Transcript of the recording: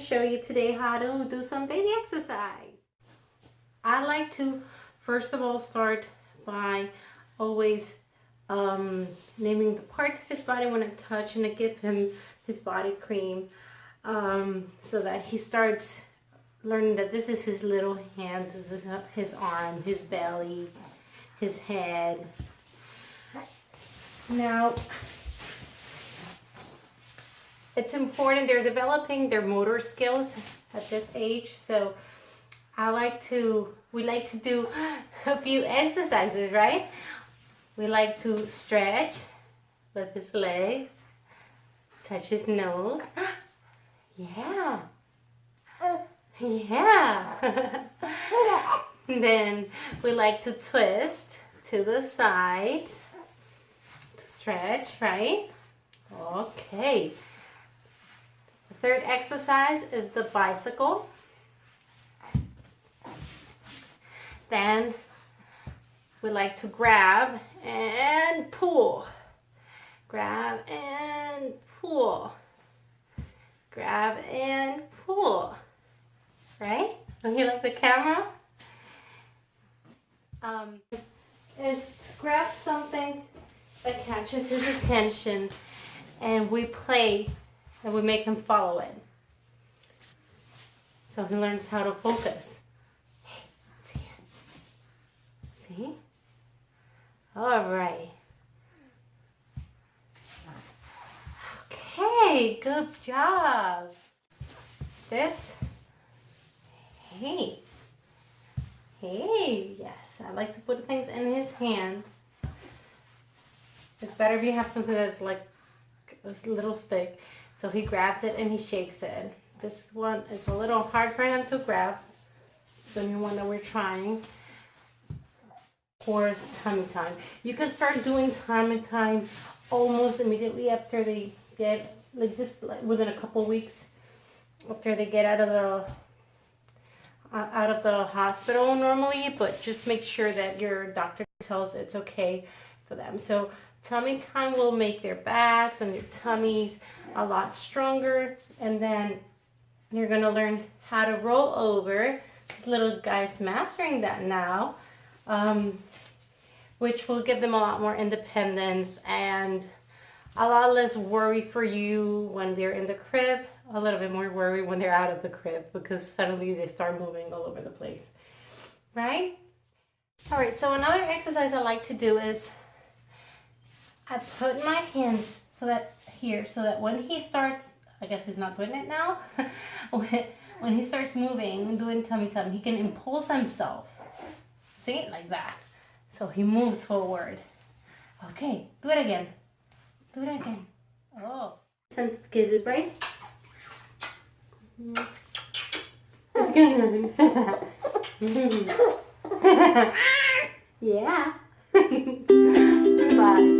show you today how to do some baby exercise. I like to first of all start by always naming the parts of his body when I touch, and I give him his body cream so that he starts learning that this is his little hand, this is his arm, his belly, his head. Now, it's important, they're developing their motor skills at this age, so we like to do a few exercises, right? We like to stretch with his legs, touch his nose. Yeah. Yeah. Then we like to twist to the sides, stretch, right? Okay. The third exercise is the bicycle. Then we like to grab and pull. Grab and pull. Grab and pull. Right? Don't you like the camera? Is to grab something that catches his attention and we play and we make him follow it. So he learns how to focus. Hey, it's here. See? All right. Okay, good job. This. Hey. Hey, yes. I like to put things in his hand. It's better if you have something that's like a little stick. So he grabs it and he shakes it. This one is a little hard for him to grab. It's the new one that we're trying. Of course, tummy time. You can start doing tummy time almost immediately after they get, just within a couple weeks after they get out of the hospital normally, but just make sure that your doctor tells it's okay for them. So tummy time will make their backs and their tummies a lot stronger, and then you're going to learn how to roll over. This little guy's mastering that now, which will give them a lot more independence and a lot less worry for you when they're in the crib, a little bit more worry when they're out of the crib because suddenly they start moving all over the place, right? All right, so another exercise I like to do is I put my hands so that when he starts, I guess he's not doing it now, when he starts moving and doing tummy time, he can impulse himself. See, like that. So he moves forward. Okay, do it again. Do it again. Oh. Sensitive kisses, right? Yeah. Bye.